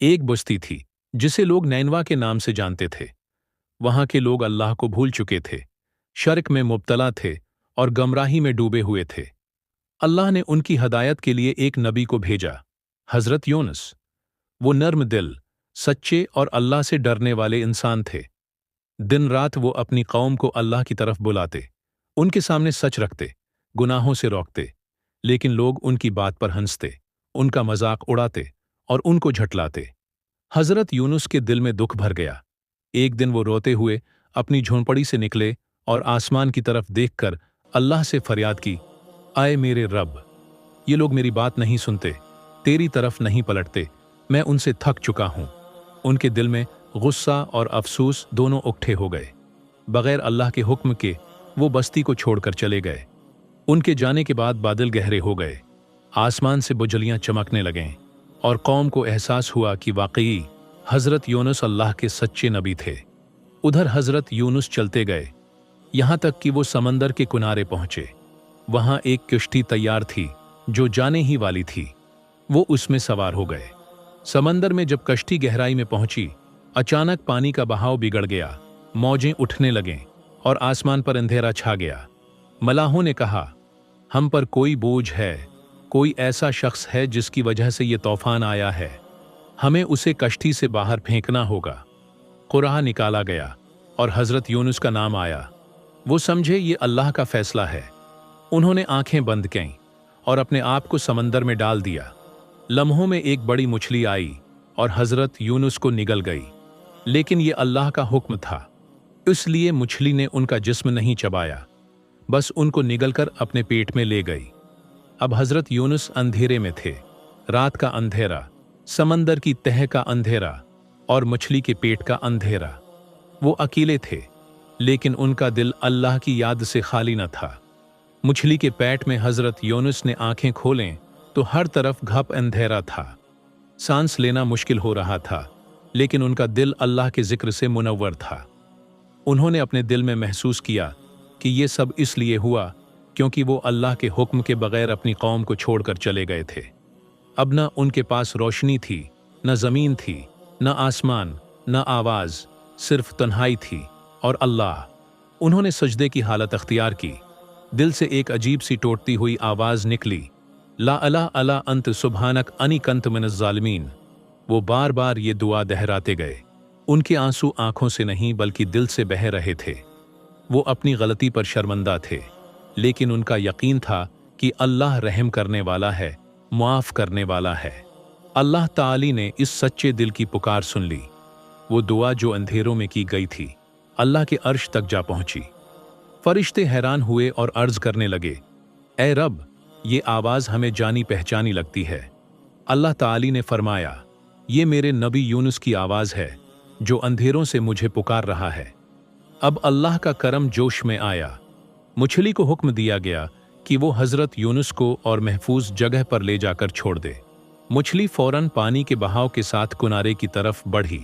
एक बस्ती थी जिसे लोग नैनवा के नाम से जानते थे। वहां के लोग अल्लाह को भूल चुके थे, शर्क में मुब्तला थे और गमराही में डूबे हुए थे। अल्लाह ने उनकी हदायत के लिए एक नबी को भेजा, हजरत यूनुस। वो नर्म दिल, सच्चे और अल्लाह से डरने वाले इंसान थे। दिन रात वो अपनी कौम को अल्लाह की तरफ बुलाते, उनके सामने सच रखते, गुनाहों से रोकते, लेकिन लोग उनकी बात पर हंसते, उनका मजाक उड़ाते और उनको झटलाते। हजरत यूनुस के दिल में दुख भर गया। एक दिन वो रोते हुए अपनी झोंपड़ी से निकले और आसमान की तरफ देखकर अल्लाह से फरियाद की, आए मेरे रब, ये लोग मेरी बात नहीं सुनते, तेरी तरफ नहीं पलटते, मैं उनसे थक चुका हूं। उनके दिल में गुस्सा और अफसोस दोनों उकट्ठे हो गए। बगैर अल्लाह के हुक्म के वो बस्ती को छोड़कर चले गए। उनके जाने के बाद बादल गहरे हो गए, आसमान से बुजलियां चमकने लगें और कौम को एहसास हुआ कि वाकई हजरत यूनुस अल्लाह के सच्चे नबी थे। उधर हजरत यूनुस चलते गए, यहां तक कि वो समंदर के किनारे पहुंचे। वहां एक किश्ती तैयार थी जो जाने ही वाली थी। वो उसमें सवार हो गए। समंदर में जब कश्ती गहराई में पहुंची, अचानक पानी का बहाव बिगड़ गया, मौजें उठने लगें और आसमान पर अंधेरा छा गया। मलाहों ने कहा, हम पर कोई बोझ है, कोई ऐसा शख्स है जिसकी वजह से ये तूफान आया है, हमें उसे कश्ती से बाहर फेंकना होगा। कुराह निकाला गया और हजरत यूनुस का नाम आया। वो समझे ये अल्लाह का फैसला है। उन्होंने आंखें बंद कीं और अपने आप को समंदर में डाल दिया। लम्हों में एक बड़ी मछली आई और हजरत यूनुस को निगल गई, लेकिन ये अल्लाह का हुक्म था, इसलिए मछली ने उनका जिस्म नहीं चबाया, बस उनको निगलकर अपने पेट में ले गई। अब हजरत यूनुस अंधेरे में थे, रात का अंधेरा, समंदर की तह का अंधेरा और मछली के पेट का अंधेरा। वो अकेले थे, लेकिन उनका दिल अल्लाह की याद से खाली न था। मछली के पेट में हजरत यूनुस ने आंखें खोलें तो हर तरफ घप अंधेरा था। सांस लेना मुश्किल हो रहा था, लेकिन उनका दिल अल्लाह के जिक्र से मुनव्वर था। उन्होंने अपने दिल में महसूस किया कि ये सब इसलिए हुआ क्योंकि वो अल्लाह के हुक्म के बगैर अपनी कौम को छोड़कर चले गए थे। अब न उनके पास रोशनी थी, न जमीन थी, न आसमान, न आवाज, सिर्फ तन्हाई थी और अल्लाह। उन्होंने सजदे की हालत अख्तियार की। दिल से एक अजीब सी टूटती हुई आवाज निकली, ला अला अला अंत सुबहानक अनि कंत मिनज़ ज़ालिमीन। वो बार बार ये दुआ दोहराते गए। उनके आंसू आंखों से नहीं बल्कि दिल से बह रहे थे। वो अपनी गलती पर शर्मिंदा थे, लेकिन उनका यकीन था कि अल्लाह रहम करने वाला है, मुआफ करने वाला है। अल्लाह ताली ने इस सच्चे दिल की पुकार सुन ली। वो दुआ जो अंधेरों में की गई थी, अल्लाह के अर्श तक जा पहुंची। फरिश्ते हैरान हुए और अर्ज करने लगे, ए रब, ये आवाज़ हमें जानी पहचानी लगती है। अल्लाह ताली ने फरमाया, ये मेरे नबी यूनुस की आवाज़ है जो अंधेरों से मुझे पुकार रहा है। अब अल्लाह का करम जोश में आया। मछली को हुक्म दिया गया कि वो हजरत यूनुस को और महफूज जगह पर ले जाकर छोड़ दे। मछली फौरन पानी के बहाव के साथ किनारे की तरफ बढ़ी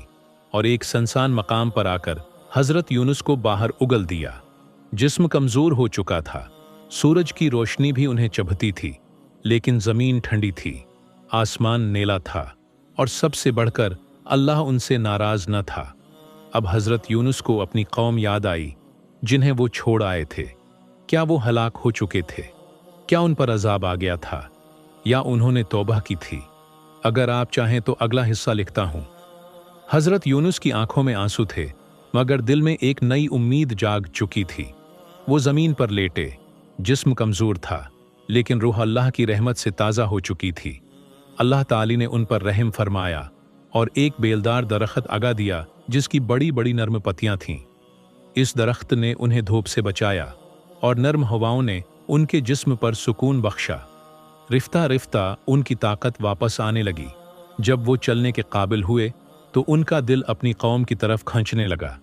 और एक सुनसान मकाम पर आकर हजरत यूनुस को बाहर उगल दिया। जिस्म कमजोर हो चुका था, सूरज की रोशनी भी उन्हें चुभती थी, लेकिन जमीन ठंडी थी, आसमान नीला था और सबसे बढ़कर अल्लाह उनसे नाराज न था। अब हजरत यूनुस को अपनी कौम याद आई जिन्हें वो छोड़ आए थे। क्या वो हलाक हो चुके थे? क्या उन पर अजाब आ गया था या उन्होंने तौबा की थी? अगर आप चाहें तो अगला हिस्सा लिखता हूं। हजरत यूनुस की आंखों में आंसू थे, मगर दिल में एक नई उम्मीद जाग चुकी थी। वो जमीन पर लेटे, जिस्म कमजोर था, लेकिन रूह अल्लाह की रहमत से ताज़ा हो चुकी थी। अल्लाह ताली ने उन पर रहम फरमाया और एक बेलदार दरख्त आगा दिया जिसकी बड़ी बड़ी नर्म पत्तियां थीं। इस दरख्त ने उन्हें धूप से बचाया और नर्म हवाओं ने उनके जिस्म पर सुकून बख्शा। रिफ्ता रिफ्ता उनकी ताकत वापस आने लगी। जब वो चलने के काबिल हुए तो उनका दिल अपनी कौम की तरफ खींचने लगा।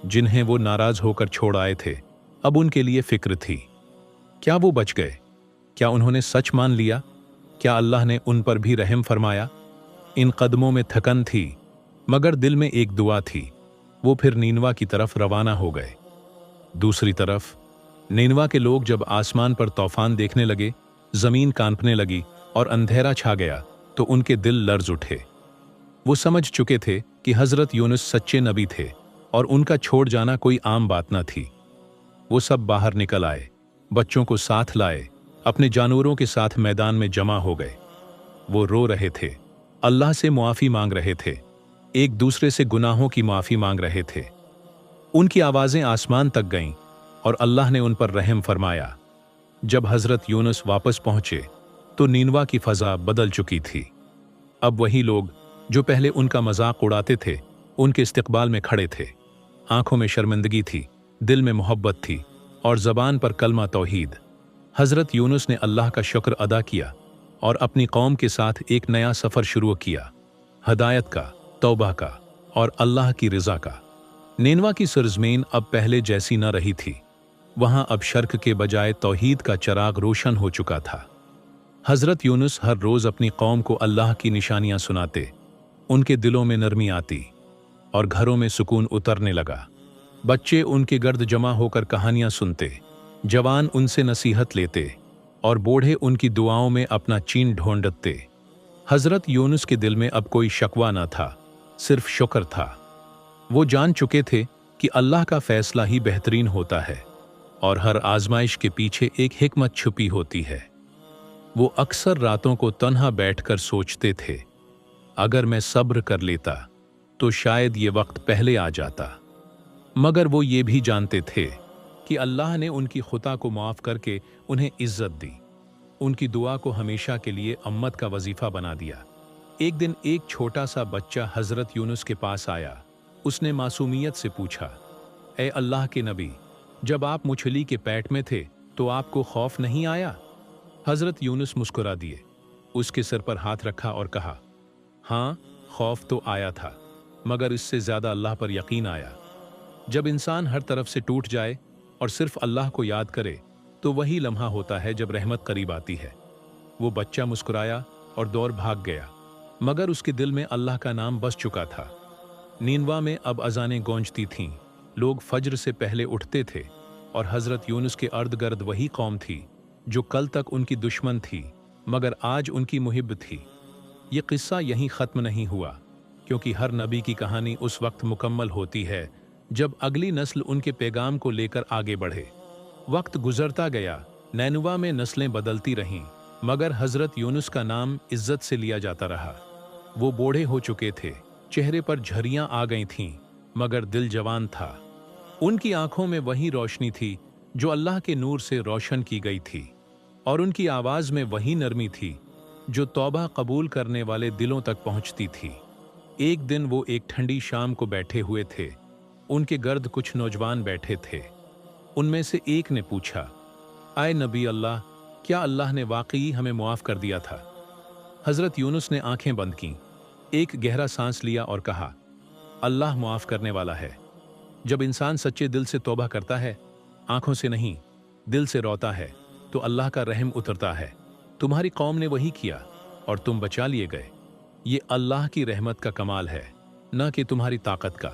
जिन्हें वो नाराज होकर छोड़ आए थे, अब उनके लिए फिक्र थी। क्या वो बच गए? क्या उन्होंने सच मान लिया? क्या अल्लाह ने उन पर भी रहम फरमाया? इन कदमों में थकन थी, मगर दिल में एक दुआ थी। वो फिर नीनवा की तरफ रवाना हो गए। दूसरी तरफ नीनवा के लोग जब आसमान पर तूफान देखने लगे, जमीन कांपने लगी और अंधेरा छा गया, तो उनके दिल लर्ज उठे। वो समझ चुके थे कि हजरत यूनुस सच्चे नबी थे और उनका छोड़ जाना कोई आम बात न थी। वो सब बाहर निकल आए, बच्चों को साथ लाए, अपने जानवरों के साथ मैदान में जमा हो गए। वो रो रहे थे, अल्लाह से मुआफ़ी मांग रहे थे, एक दूसरे से गुनाहों की माफ़ी मांग रहे थे। उनकी आवाज़ें आसमान तक गईं और अल्लाह ने उन पर रहम फरमाया। जब हजरत यूनुस वापस पहुंचे तो नीनवा की फ़ज़ा बदल चुकी थी। अब वही लोग जो पहले उनका मजाक उड़ाते थे उनके इस्तकबाल में खड़े थे। आंखों में शर्मिंदगी थी, दिल में मोहब्बत थी और ज़बान पर कलमा तौहीद। हजरत यूनुस ने अल्लाह का शुक्र अदा किया और अपनी कौम के साथ एक नया सफ़र शुरू किया, हदायत का, तौबा का और अल्लाह की रज़ा का। नीनवा की सरज़मीन अब पहले जैसी न रही थी। वहां अब शर्क के बजाय तौहीद का चिराग रोशन हो चुका था। हजरत यूनुस हर रोज़ अपनी कौम को अल्लाह की निशानियां सुनाते, उनके दिलों में नरमी आती और घरों में सुकून उतरने लगा। बच्चे उनके गर्द जमा होकर कहानियां सुनते, जवान उनसे नसीहत लेते और बूढ़े उनकी दुआओं में अपना चीन ढूंढते। हजरत यूनुस के दिल में अब कोई शकवा न था, सिर्फ शुक्र था। वो जान चुके थे कि अल्लाह का फैसला ही बेहतरीन होता है और हर आजमाइश के पीछे एक हिकमत छुपी होती है। वो अक्सर रातों को तन्हा बैठकर सोचते थे, अगर मैं सब्र कर लेता तो शायद ये वक्त पहले आ जाता। मगर वो ये भी जानते थे कि अल्लाह ने उनकी खुता को माफ़ करके उन्हें इज्जत दी, उनकी दुआ को हमेशा के लिए अम्मत का वजीफा बना दिया। एक दिन एक छोटा सा बच्चा हजरत यूनुस के पास आया। उसने मासूमियत से पूछा, ए अल्लाह के नबी, जब आप मछली के पेट में थे तो आपको खौफ नहीं आया? हजरत यूनुस मुस्कुरा दिए, उसके सिर पर हाथ रखा और कहा, हाँ, खौफ तो आया था, मगर इससे ज्यादा अल्लाह पर यकीन आया। जब इंसान हर तरफ से टूट जाए और सिर्फ अल्लाह को याद करे तो वही लम्हा होता है जब रहमत करीब आती है। वो बच्चा मुस्कुराया और दौड़ भाग गया, मगर उसके दिल में अल्लाह का नाम बस चुका था। नीनवा में अब अजानें गूंजती थीं, लोग फज्र से पहले उठते थे और हजरत यूनुस के अर्द गिर्द वही कौम थी जो कल तक उनकी दुश्मन थी मगर आज उनकी मुहिब थी। ये किस्सा यहीं ख़त्म नहीं हुआ, क्योंकि हर नबी की कहानी उस वक्त मुकम्मल होती है जब अगली नस्ल उनके पैगाम को लेकर आगे बढ़े। वक्त गुजरता गया, नैनुवा में नस्लें बदलती रहीं, मगर हजरत यूनुस का नाम इज्जत से लिया जाता रहा। वो बूढ़े हो चुके थे, चेहरे पर झुर्रियां आ गई थीं, मगर दिल जवान था। उनकी आंखों में वही रोशनी थी जो अल्लाह के नूर से रोशन की गई थी और उनकी आवाज़ में वही नरमी थी जो तौबा कबूल करने वाले दिलों तक पहुंचती थी। एक दिन वो एक ठंडी शाम को बैठे हुए थे। उनके गर्द कुछ नौजवान बैठे थे। उनमें से एक ने पूछा, आए नबी अल्लाह, क्या अल्लाह ने वाकई हमें मुआफ़ कर दिया था? हज़रत यूनुस ने आंखें बंद कीं, एक गहरा सांस लिया और कहा, अल्लाह मुआफ़ करने वाला है। जब इंसान सच्चे दिल से तौबा करता है, आंखों से नहीं दिल से रोता है, तो अल्लाह का रहम उतरता है। तुम्हारी कौम ने वही किया और तुम बचा लिए गए। ये अल्लाह की रहमत का कमाल है, न कि तुम्हारी ताकत का।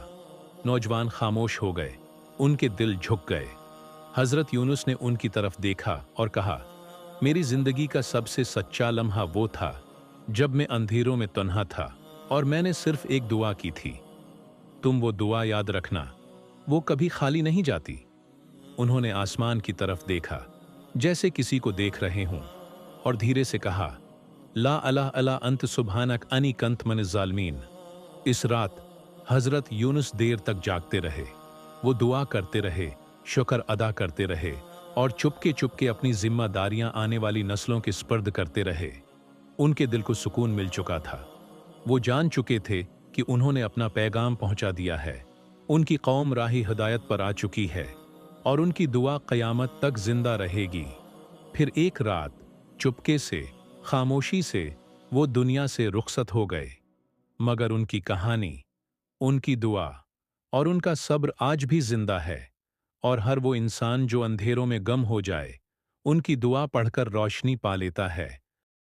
नौजवान खामोश हो गए, उनके दिल झुक गए। हज़रत यूनुस ने उनकी तरफ देखा और कहा, मेरी जिंदगी का सबसे सच्चा लम्हा वो था जब मैं अंधेरों में तन्हा था और मैंने सिर्फ एक दुआ की थी। तुम वो दुआ याद रखना, वो कभी खाली नहीं जाती। उन्होंने आसमान की तरफ देखा जैसे किसी को देख रहे हों और धीरे से कहा, ला अला अला अंत सुबहानक अनी कंत मन ज़ालिमीन। इस रात हजरत यूनुस देर तक जागते रहे। वो दुआ करते रहे, शुक्र अदा करते रहे और चुपके चुपके अपनी जिम्मेदारियां आने वाली नस्लों के स्पर्द करते रहे। उनके दिल को सुकून मिल चुका था। वो जान चुके थे कि उन्होंने अपना पैगाम पहुंचा दिया है। उनकी कौम राही हिदायत पर आ चुकी है और उनकी दुआ क़यामत तक जिंदा रहेगी। फिर एक रात चुपके से, खामोशी से वो दुनिया से रुखसत हो गए, मगर उनकी कहानी, उनकी दुआ और उनका सब्र आज भी जिंदा है। और हर वो इंसान जो अंधेरों में गम हो जाए, उनकी दुआ पढ़कर रोशनी पा लेता है।